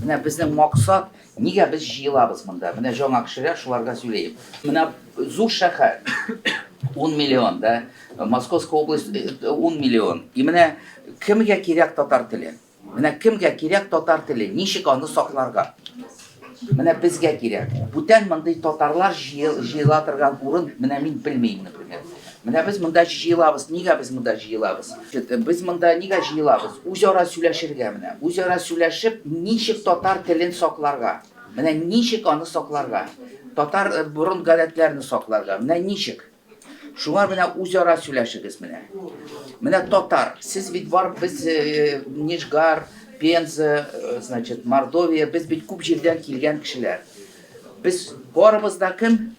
Менә безнең максат, нигә без җыелабыз монда? Менә жаңа кешеләр шуларга сөйләйм. Менә зур шәһәр 10 миллион, да? Московская область 10 миллион. И менә кемгә кирәк татар теле? Менә кемгә кирәк татар теле? Ничек аны сакларга? Менә безгә кирәк. Бүтән мондый татарлар җыела торган урын, менә мин белмим, например. Менә без монда җыелабыз. Нигә без монда җыелабыз? Без монда нигә җыелабыз? Үзара сөйләшергә менә. Үзара сөйләшеп, ничек татар телен сакларга? Менә ничек аны сакларга? Татар бурын гадәтләрне сакларга. Менә ничек? Шуңа менә үзара сөйләшегез менә. Менә татар, сез бит бар без Нижгар, Пенза, значит, Мордовия, без бит күп җирдән килгән кешеләр. Без барыбыз да кем?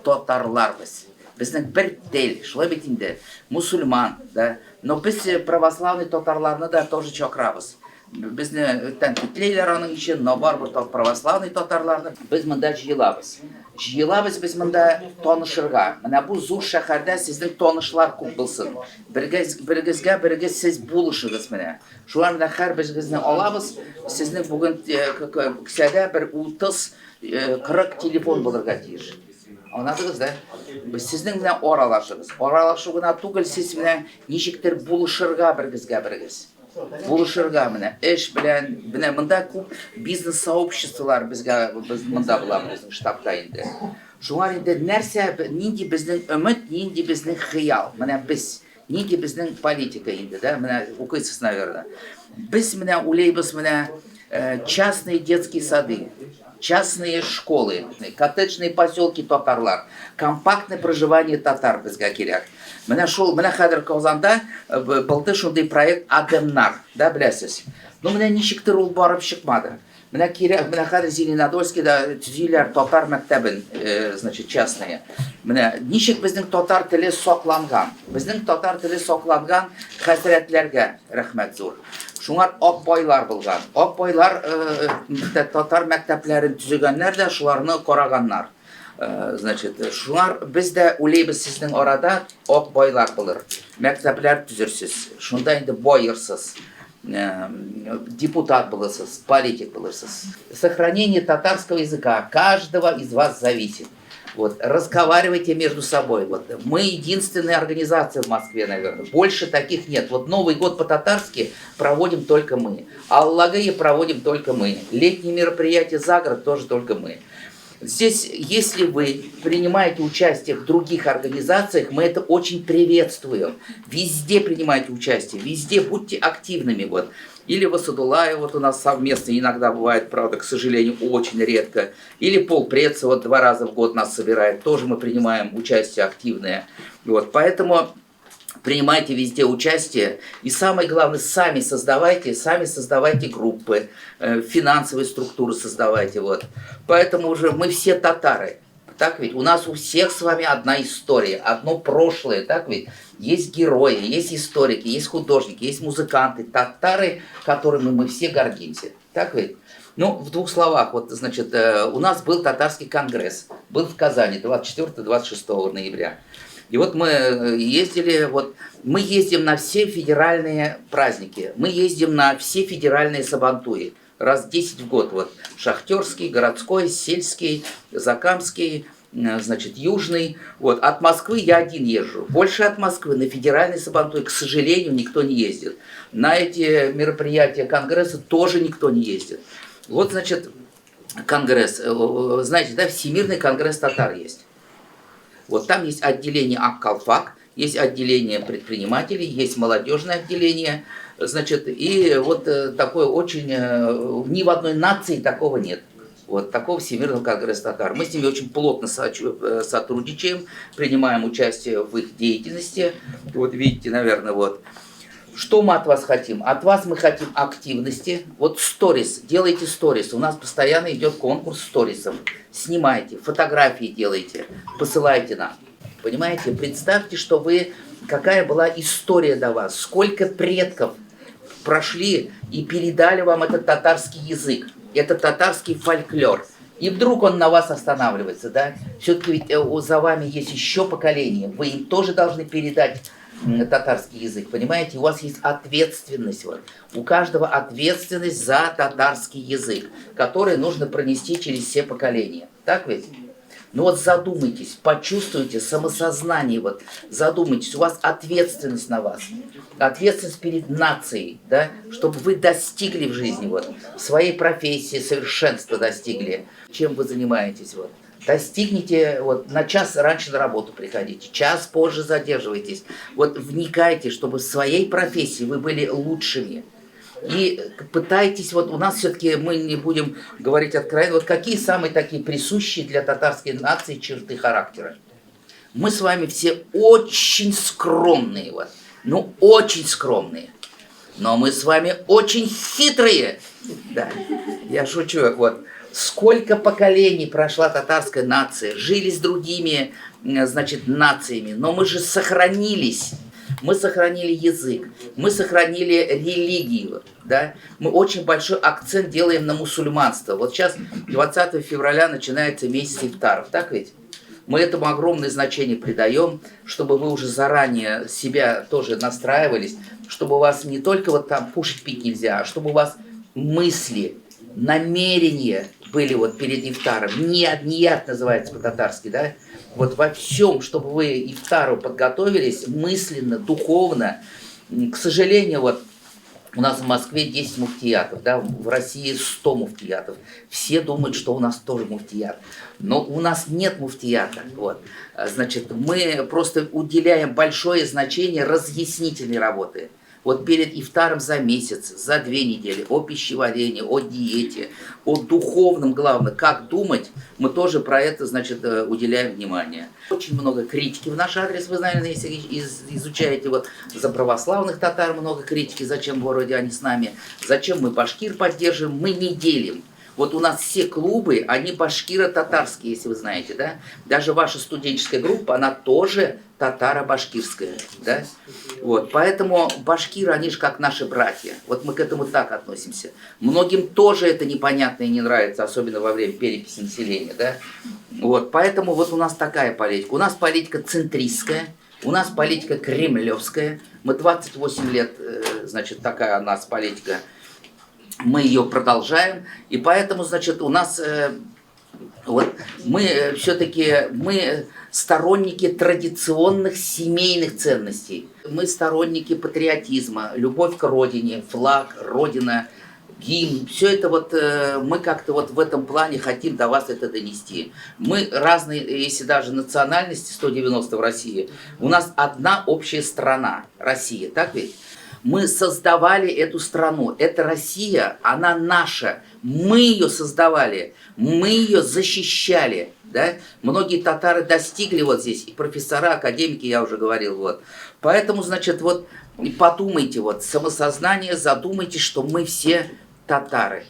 Татарларбыз. Безнең бер тел, шулай бит инде, мусульман, да. Но без православный татарларны да тоже чакырабыз. Безне тәнкыйтьләйләр аның өчен, но барбыр православный татарларны без монда җыелабыз. Җыелабыз без монда танышырга. Менә бу зур шәһәрдә сезнең танышлар күп булсын. Бергезгә сез булышыгыз менә. Шулар менә һәрбезгезне алабыз. Сезнең бүген кисәдә бер 30-40 телефон булырга тиеш. Аңладыгыз да? Без сезнең белән аралашыгыз. Аралашу гына түгел, сез менә ничектер булышырга бергез. Булышырга менә эш белән, менә монда күп бизнес сообществолар без монда була безнең штабта инде. Шуңа инде нәрсә, нинди безнең өмет, нинди безнең хыял. Менә без, нинди безнең политика инде, да? Менә укыйсыз, наверное. Без менә уйлыйбыз менә частные детские сады, частные школы, коттеджные поселки татарлар, компактное проживание татар безгә кирәк. Менә шул, менә хәзер Казанда булды шундый проект Адемнар, да, беләсез. Ну менә ничектер ул барып чыкмады. Менә кирәк, менә хәзер Зеленодольскида төзиләр татар мәктәбен, значит, частные. Менә ничек безнең татар теле сакланган? Безнең татар теле сакланган хәзрәтләргә рәхмәт зур. Шуңар ак байлар булган. Ак байлар татар мәктәпләрен төзегәннәр дә шуларны караганнар. Значит, шулар бездә уйлыйбыз сезнең арада ак байлар булыр. Мәктәпләр төзерсез. Шунда инде байырсыз. Депутат булырсыз, политик булырсыз. Сохранение татарского языка каждого из вас зависит. Вот, разговаривайте между собой. Вот, мы единственная организация в Москве, наверное. Больше таких нет. Вот Новый год по-татарски проводим только мы. Аллагая проводим только мы. Летние мероприятия за город тоже только мы. Здесь, если вы принимаете участие в других организациях, мы это очень приветствуем. Везде принимайте участие, везде будьте активными. Вот. Или в Асадулае, вот у нас совместно иногда бывает, правда, к сожалению, очень редко. Или полпредса, вот 2 раза в год нас собирает, тоже мы принимаем участие активное. Вот. Поэтому принимайте везде участие. И самое главное, сами создавайте группы, финансовые структуры создавайте. Вот. Поэтому уже мы все татары. Так ведь? У нас у всех с вами одна история, одно прошлое, так ведь? Есть герои, есть историки, есть художники, есть музыканты, татары, которыми мы все гордимся. Так ведь? Ну, в 2 словах, вот, значит, у нас был татарский конгресс, был в Казани 24-26 ноября. И вот мы ездили, вот, мы ездим на все федеральные праздники, мы ездим на все федеральные сабантуи. Раз 10 в год, вот, шахтерский, городской, сельский, закамский, значит, южный, вот, от Москвы я один езжу, больше от Москвы на федеральный сабантуй, к сожалению, никто не ездит, на эти мероприятия конгресса тоже никто не ездит, вот, значит, конгресс, знаете, да, Всемирный конгресс татар есть, вот, там есть отделение Ак-Калфак, есть отделение предпринимателей, есть молодежное отделение, значит, и вот такое очень, ни в одной нации такого нет. Вот такого Всемирного конгресса татар. Мы с ними очень плотно сотрудничаем, принимаем участие в их деятельности. Вот видите, наверное, вот. Что мы от вас хотим? От вас мы хотим активности. Вот сторис, делайте сторис. У нас постоянно идет конкурс сторисов. Снимайте, фотографии делайте, посылайте нам. Понимаете? Представьте, что вы, какая была история до вас, сколько предков прошли и передали вам этот татарский язык, этот татарский фольклор. И вдруг он на вас останавливается, да? Все-таки ведь за вами есть еще поколение, вы им тоже должны передать татарский язык, понимаете, у вас есть ответственность, вот. У каждого ответственность за татарский язык, который нужно пронести через все поколения, так ведь? Ну вот задумайтесь, почувствуйте самосознание, вот, задумайтесь, у вас ответственность на вас, ответственность перед нацией, да, чтобы вы достигли в жизни, вот, в своей профессии совершенства достигли, чем вы занимаетесь, вот. Достигните, вот, на час раньше на работу приходите, час позже задерживайтесь, вот, вникайте, чтобы в своей профессии вы были лучшими. И пытайтесь, вот у нас все-таки, мы не будем говорить откровенно, вот какие самые такие присущие для татарской нации черты характера. Мы с вами все очень скромные, вот, ну очень скромные, но мы с вами очень хитрые. Да, я шучу, вот. Сколько поколений прошла татарская нация, жили с другими, значит, нациями, но мы же сохранились. Мы сохранили язык, мы сохранили религию, да? Мы очень большой акцент делаем на мусульманство. Вот сейчас 20 февраля начинается месяц ифтаров, так ведь? Мы этому огромное значение придаем, чтобы вы уже заранее себя тоже настраивались, чтобы у вас не только вот там кушать, пить нельзя, а чтобы у вас мысли, намерения были вот перед ифтаром. Ният называется по-татарски, да? Вот во всем, чтобы вы ифтару подготовились мысленно, духовно. К сожалению, вот у нас в Москве 10 муфтиятов, да, в России 100 муфтиятов. Все думают, что у нас тоже муфтият. Но у нас нет муфтията. Вот. Значит, мы просто уделяем большое значение разъяснительной работе. Вот перед ифтаром за месяц, за 2 недели, о пищеварении, о диете, о духовном, главное, как думать, мы тоже про это, значит, уделяем внимание. Очень много критики в наш адрес, вы, наверное, если изучаете, вот за православных татар много критики, зачем вроде они с нами, зачем мы башкир поддерживаем, мы не делим. Вот у нас все клубы, они башкиро-татарские, если вы знаете, да? Даже ваша студенческая группа, она тоже татаро-башкирская, да? Вот, поэтому башкиры, они же как наши братья. Вот мы к этому так относимся. Многим тоже это непонятно и не нравится, особенно во время переписи населения, да? Вот, поэтому вот у нас такая политика. У нас политика центристская, у нас политика кремлевская. Мы 28 лет, значит, такая у нас политика. Мы ее продолжаем, и поэтому, значит, у нас, вот, мы все-таки, мы сторонники традиционных семейных ценностей. Мы сторонники патриотизма, любовь к родине, флаг, родина, гимн. Все это вот, мы как-то вот в этом плане хотим до вас это донести. Мы разные, если даже национальности, 190 в России, у нас одна общая страна, Россия, так ведь? Мы создавали эту страну. Это Россия, она наша. Мы ее создавали, мы ее защищали. Да? Многие татары достигли вот здесь, и профессора, академики, я уже говорил. Вот. Поэтому, значит, вот подумайте, вот, самосознание, задумайтесь, что мы все татары.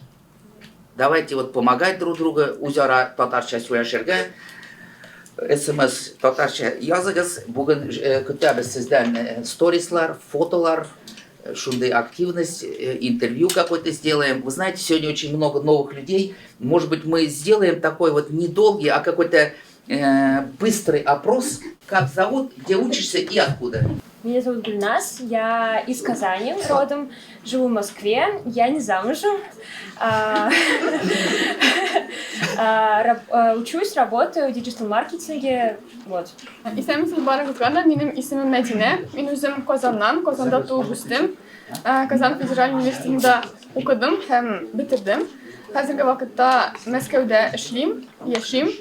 Давайте вот помогать друг другу. Узара татарча сөйләшергә. СМС татарча языгыз. Бүген көтәбез сездән сторислар, фотолар. Шундай активность, интервью какое-то сделаем. Вы знаете, сегодня очень много новых людей. Может быть, мы сделаем такой вот недолгий, а какой-то быстрый опрос. Как зовут, где учишься и откуда? Меня зовут Гульнас, я из Казани родом, живу в Москве, я не замужем. Учусь, работаю в диджитал-маркетинге. Вот. Исемсіз бары кызгандар, менің исемім Мәдине. Мен өзім Казаннан, Казанда туып өстім. Казан федераль университетінде оқыдым һәм бітірдім. Қазіргі вакытта Мәскәүдә эшлим, яшим.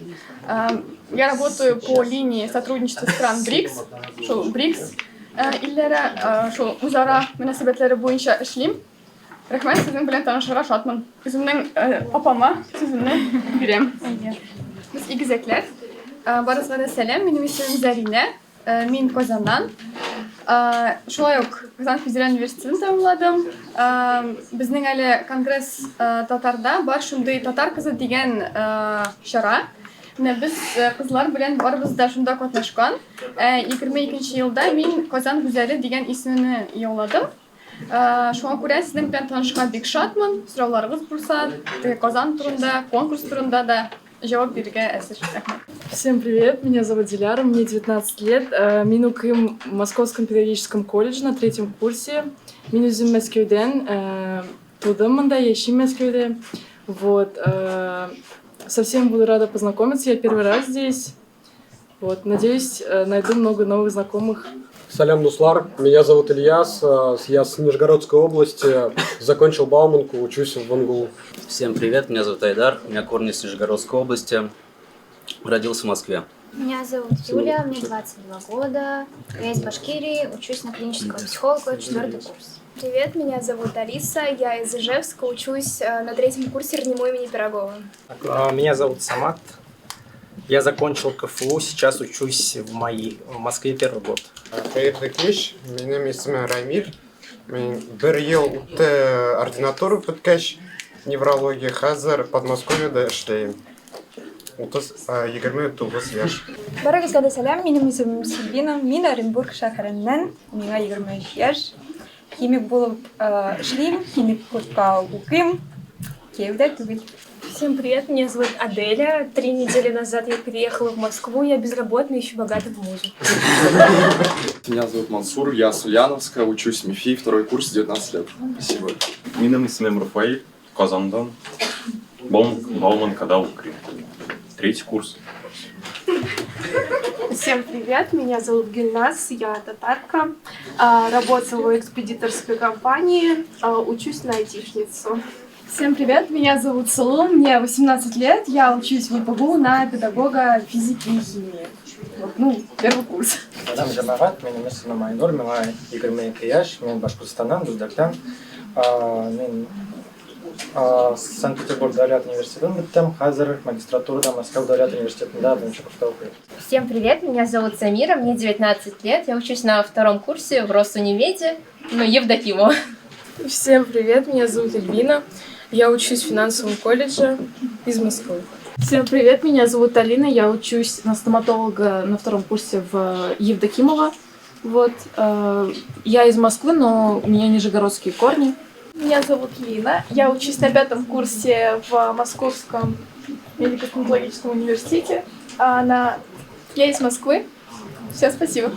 Я работаю по линии сотрудничества стран БРИКС. Шул БРИКС илләре, шул үзара мөнәсәбәтләре буенча эшлим. Рәхмәт, сезнең белән танышырга шатмын. Үземнең апама сүземне бирәм. Без игезәкләр. Барысына да сәлам, минем исемем Зарина. Мин Казаннан. Шулай ук Казан федераль университетын тәмамладым. Безнең әле конгресс татарда бар шундый татар кызы дигән чара. Без кызлар белән барыбыз да шунда катнашкан. 22 елда мин Казан гүзәле дигән исемне яуладым. Шуңа күрә сезнең белән танышырга бик шатмын. Сорауларыгыз булса, Казан турында, конкурс турында да жауап беруге әзір. Рахмет. Всем привет, меня зовут Диляра, мне 19 лет. Мен уким в Московском педагогическом колледже на 3-м курсе. Мен өзім Мәскеуден, тудым мында, яшим Мәскеуде. Вот, совсем буду рада познакомиться, я первый раз здесь. Вот, надеюсь, найду много новых знакомых. Салям Дуслар, меня зовут Ильяс, я с Нижегородской области, закончил Бауманку, учусь в МГУ. Всем привет, меня зовут Айдар, у меня корни с Нижегородской области, родился в Москве. Меня зовут Юлия, мне 22 года, я из Башкирии, учусь на клинического психолога, 4-й курс. Привет, меня зовут Алиса, я из Ижевска, учусь на 3-м курсе РНИМУ имени Пирогова. Меня зовут Самат, я закончил КФУ, сейчас учусь в Москве 1-й год. Қайырлы кеш, менің есімім Рамиль. Мен бір ел өтті ординатуру біткеш неврология, қазір Подмосковьеда ішлейм. 29 яш. Барыгызга сәлам, менің есімім Сильвина, мен Оренбург шәһәреннән, миңа 23 яш. Химик булып эшлим, химик курска укыйм, Киевдә түгел. Всем привет, меня зовут Аделя. 3 недели назад я переехала в Москву, я безработная, ищу богатого мужа. Меня зовут Мансур, я с Ульяновска, учусь в МИФИ, 2-й курс, 19 лет. Спасибо. Менің исемім Рафаэль, Казандан. Бауманкада укрыт. 3-й курс. Всем привет, меня зовут Гильназ, я татарка, работаю в экспедиторской компании, учусь на айтишницу. Всем привет, меня зовут Салу, мне 18 лет, я учусь в ИПГУ на педагога физики и химии. Вот, 1-й курс. Адам Жамарат, менің исемім Айнур, миңа 22 яш, мен Башқұртстаннан, Дуздактан. Мен Санкт-Петербург Davlat университетін біттім, қазір магистратурада Москва Davlat университетінде 1-ші курста оқимын. Всем привет, меня зовут Самира, мне 19 лет, я учусь на 2-м курсе в Росунимеде, Евдокимова. Всем привет, меня зовут Эльвина, я учусь в финансовом колледже из Москвы. Всем привет, меня зовут Алина, я учусь на стоматолога на 2-м курсе в Евдокимова. Вот, я из Москвы, но у меня нижегородские корни. Меня зовут Лина, я учусь на 5-м курсе в Московском медико-стоматологическом университете. Я из Москвы. Все, спасибо.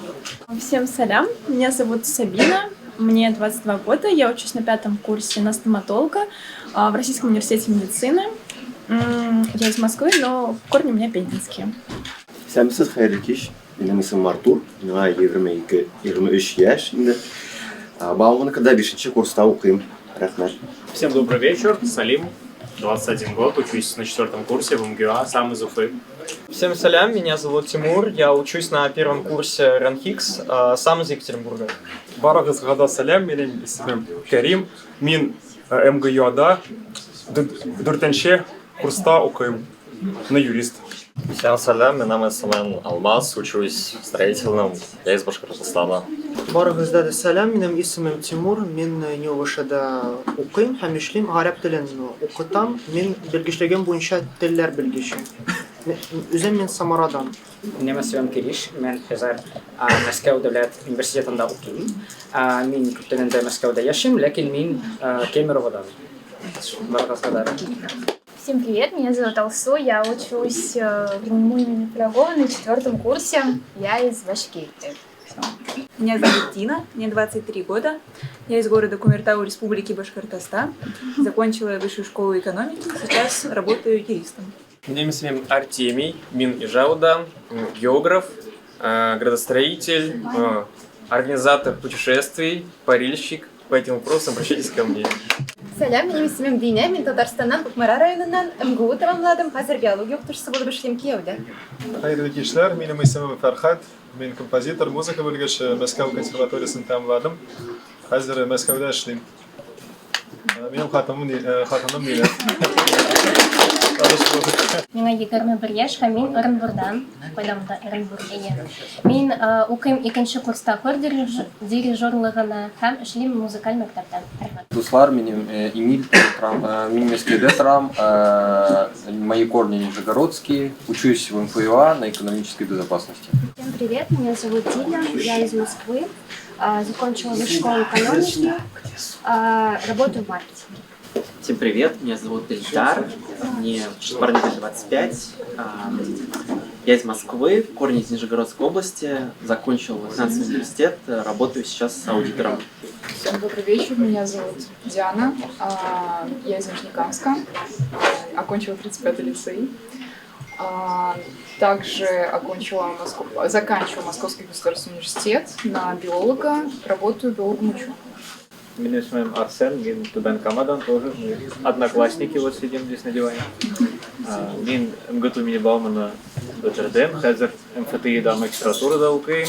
Всем салям, меня зовут Сабина, мне 22 года, я учусь на 5-м курсе на стоматолога в Российском университете медицины. Я из Москвы, но корни у меня пензенские. Всем привет, менің есімім Артур, миңа 22-23 яш енді. Бауманкада 5-ші курста оқимын. Рахмет. Всем добрый вечер, Салим, 21 год, учусь на 4-м курсе в МГУ, сам из Уфы. Всем салям, меня зовут Тимур, я учусь на 1-м курсе РАНХИКС, сам из Екатеринбурга. Барыгызга салям, менің исемім Кәрим, мен МГУда 4-ші курста оқимын, на юрист. Всем салям, менің исемім Алмаз, учусь в строительном, я из Башкортостана. Барыгызда салам, менің исемім Тимур, мен Нью-Вышада оқимын һәм эшлим, гарәп телен укытам, мен белгечлегем буенча телләр белгече. Үзем мен Самарадан. Менің исемім Кириш, мен хәзер Мәскәү Davlat университетында укыйм. Мин күптәннән Мәскәүдә яшим, ләкин мин Кемероводан. Барыгызга Всем привет, меня зовут Алсу, я учусь в РНИМУ имени Пирогова на 4-м курсе, я из Башкирии. Меня зовут Дина, мне 23 года, я из города Кумертау Республики Башкортостан, закончила высшую школу экономики, сейчас работаю юристом. Менің исемім Артемий, мен Ижаудан, географ, градостроитель, организатор путешествий, парильщик. По этим вопросам обращайтесь ко мне. Салям, менің исемім Диня, мен Татарстаннан, Кукмара районынан, МГУ тамамладым, қазір биология оқытушысы болып эшлейм Киевдә. Қайырлы кечләр, менің исемім Фәрхат, мен композитор, музыка белгече, Мәскәү консерваториясын тәмамладым. Хәзер Мәскәүдә эшлим. Минем хатыным Милә. Миңа 21 яшь һәм мин Оренбургдан, Кайламда Оренбургия. Мин укыйм 2-нче курста хор дирижерлыгына һәм эшлим музыкаль мәктәптә. Дуслар, менің Эмиль, мен Мәскәүдә торам, мои корни нижегородские, учусь в МФУА на экономической безопасности. Всем привет, меня зовут Диля, я из Москвы, закончила высшую школу экономики, работаю в маркетинге. Всем привет, меня зовут Эльдар, мне парню 25. Я из Москвы, корни из Нижегородской области, закончил финансовый университет, работаю сейчас аудитором. Всем добрый вечер, меня зовут Диана, я из Нижнекамска, окончила 35-й лицей. Также заканчиваю Московский государственный университет на биолога, работаю биологом-ученым. Меня зовут Арсен, я Тубен Камадан тоже, мы одноклассники, вот сидим здесь на диване. Мен МГТУ имени Баумана бітірдім, қазір МФТИ-да магистратурада оқимын,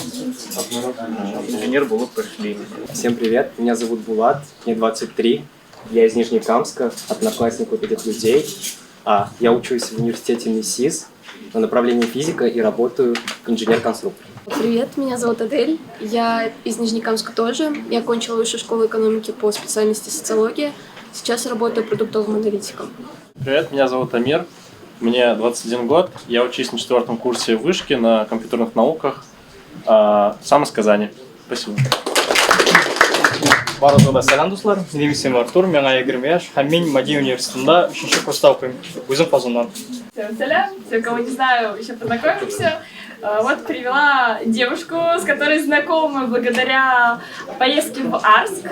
инженер болып пришли. Всем привет, меня зовут Булат, мне 23, я из Нижнекамска, одноклассник вот этих людей. Я учусь в университете МИСИС на направлении физика и работаю инженер-конструктор. Привет, меня зовут Адель, я из Нижнекамска тоже, я окончила высшую школу экономики по специальности социология, сейчас работаю продуктовым аналитиком. Привет, меня зовут Амир, мне 21 год, я учусь на 4-м курсе вышки на компьютерных науках, сам из Казани. Спасибо. Барлығына сәлем достар, менің есімім Артур, мен 20 яш, һәм мен Мәдина университетында 3-нче курста оқимын, өзім Казаннан. Всем салям, все, кого не знаю, еще познакомимся. Вот привела девушку, с которой знакомы благодаря поездке в Арск.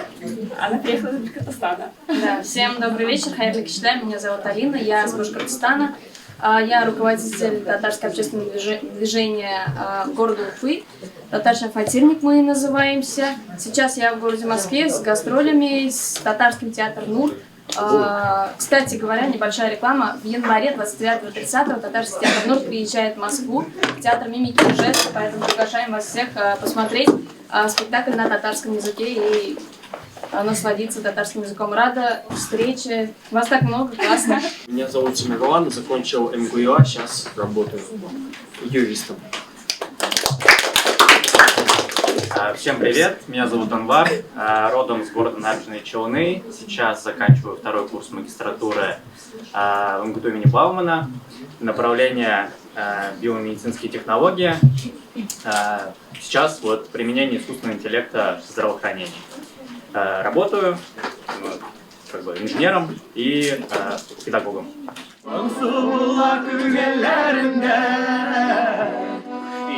Она приехала из Башкортостана. Да, всем добрый вечер, хайрлы кишлер, меня зовут Алина, я из Башкортостана. Я руководитель татарского общественного движения города Уфы. Татарский фатирник мы называемся. Сейчас я в городе Москве с гастролями, с татарским театром НУР. Кстати говоря, небольшая реклама. В январе 29-30 татарский театр НУР приезжает в Москву, в театр мимики и жеста, поэтому приглашаем вас всех посмотреть спектакль на татарском языке и насладиться татарским языком. Рада встрече. Вас так много, классно. Меня зовут Тимирован, закончил МГУА, сейчас работаю юристом. Всем привет, меня зовут Анвар, родом с города Набережные Челны. Сейчас заканчиваю 2-й курс магистратуры в МГТУ имени Баумана. Направление биомедицинские технологии. Сейчас вот применение искусственного интеллекта в здравоохранении. Работаю инженером и педагогом.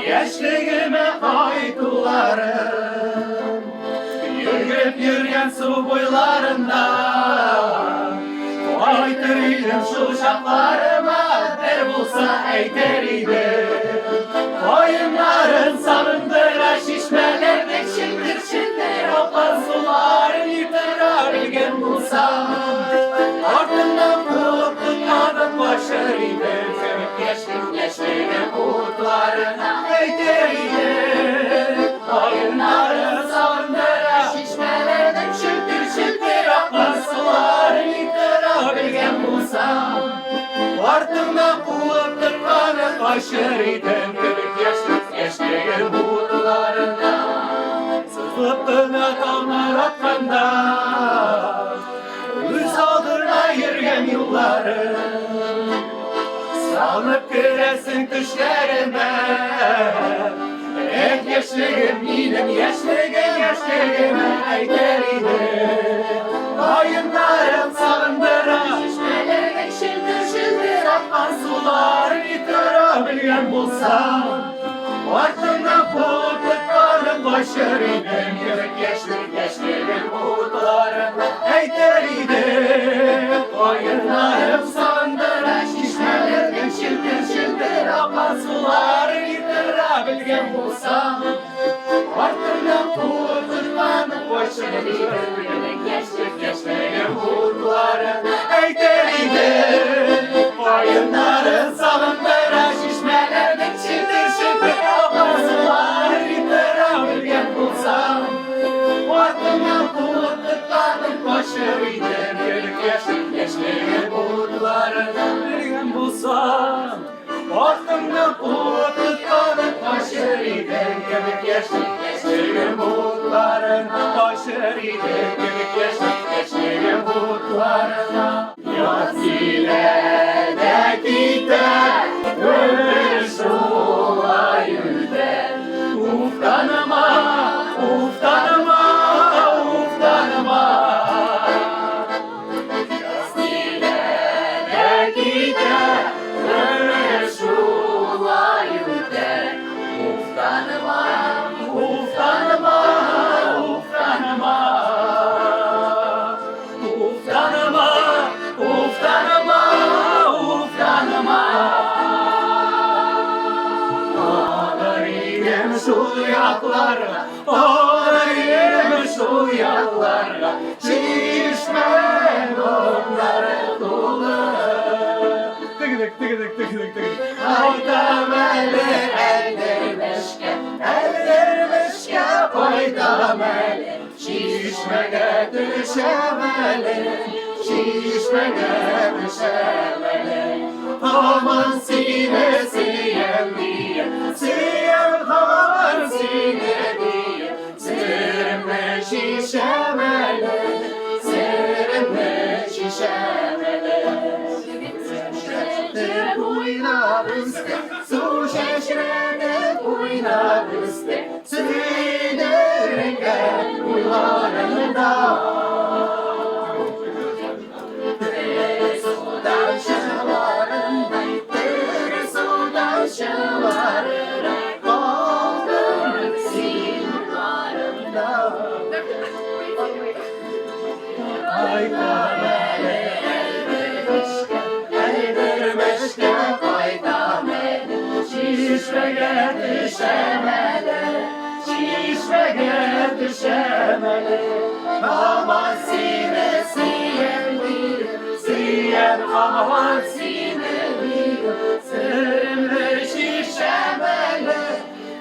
Яшьлегіме айтуларым, йөргеп йөргән су буйларында, кайтыр идем шул чакларыма, бер булса әйтер идем. Каеннарын сагындыра чишмәләрдәк челтер-челтер аккан суларын йотыра белгән булсам, артыннан куып тотмадым башыр идем, яшьлегем утlarına әйтер идем. Каеннарын сагындыра чишмәләрдәк челтер-челтер аккан суларын йотыра белгән булсам, артыннан куып тотмадым башыр идем. Яшьлегем утlarına сызылып кына тамыр атканда, үз алдына йөргән юлларым, сагынып керәсең төшләремә. Яшьлегем минем, яшьлегем әйтер идем. Каеннарын сагындыра чишмәләрдәк челтер-челтер аккан суларын йотыра белгән булсам, артыннан куып тотканым башыр идем. Яшьлегем утlarına әйтер идем. Каеннарын сагындыра чишмәләрдәк челтер-челтер аккан суларын йотыра белгән булсам, артыннан куып тотканым башыр идем. Яшьлегем утlarına әйтер идем. Каеннарын сагындыра чишмәләрдәк челтер-челтер аккан суларын йотыра белгән булсам, артыннан куып тотканым башыр идем. Яшьлегем утlarına белгән булсам, артыннан куып тотканым башыр идем. Яшьлегем утlarına башыр идем. Яшьлегем утlarına яз килә дә китә, гомер шулай үтә. Уфтаныма, уфтаныма, уфтаныма, яз килә дә китә. uzaklara, ağrıymış uyanlara, şişmen onları dolu. Tıkıdık tıkıdık tıkıdık tıkıdık. Haydaməli eldirmişke, eldirmişke haydaməli, şişməyə düşəməli, şişməyə düşəməli. Aman sine siyen diye, siyen aman sine diye, sırrımı şişəməli, sırrımı şişəməli. Uynarızdı, su şeşrede uynarızdı, sürünerken uylarında. Sudan şımarında, sudan şımarında, kaldım sinarında. Haydaməli eldirmişken, eldirmişke haydaməli, şişməyə düşəməli, şişməyə düşəməli. Aman sine siyen bir, siyen aman sine bir, sırrımı şişəməli,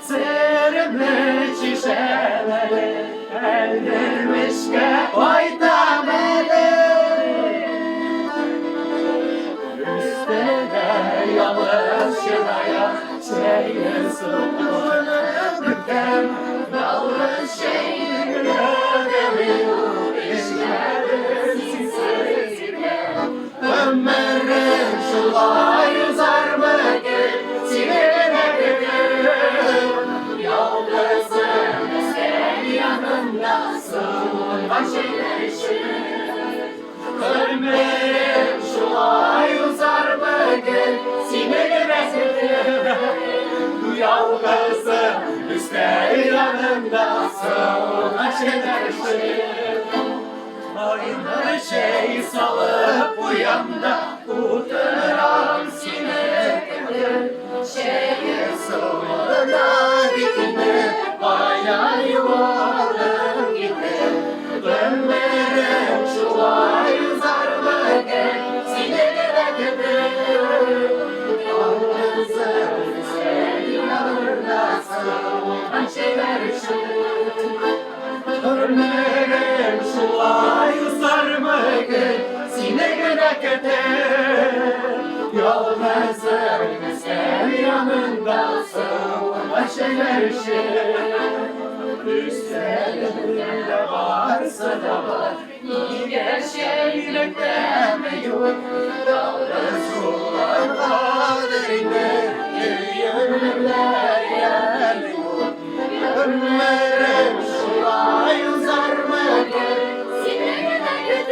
sırrımı şişəməli, eldirmişke haydaməli. Üstüne yalnız şıraya, şeyin sırrını büken, yalnız şeyin ödemiyor, işlersin sözüne. Ömrüm şulay uzar mı gül, sinirine gül, yalnızım sen yanımdasın, başına işin. Ömrüm şulay uzar mı gül, sinirine gül, yalnızım üstte yanımdasın, başına işin. Aynı şey salıp uyanda, utıran sinirine, şeyin sonuna dikine, hayal yuvardım gitti. Ömrüm şulay uzar mı gül, sinirine gül, yalnızım sen yanımdasın, başına işin. Ömrüm şulay uzar mı gül, sinirine gül, yalnızım sen yanımdasın, başına işin. Üstlerinde varsa da var, iyi gerçeğinden mi yok? Yalnız kullar kaderinde, yönümde yer yok. Ömrüm şulay uzar mı gül, sinirine gül,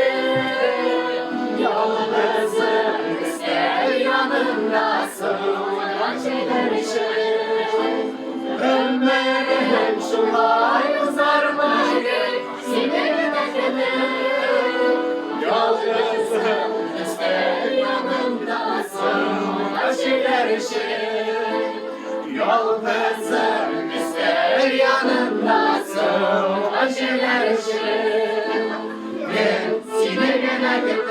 yalnızım ister yanımdasın, acılar işin. Ömrüm şulay uzar mı gül, sinirine gül, yalnızım ister yanımdasın, acılar işin. Yalnızım ister yanımdasın, acılar işin. Ben sinirine gül,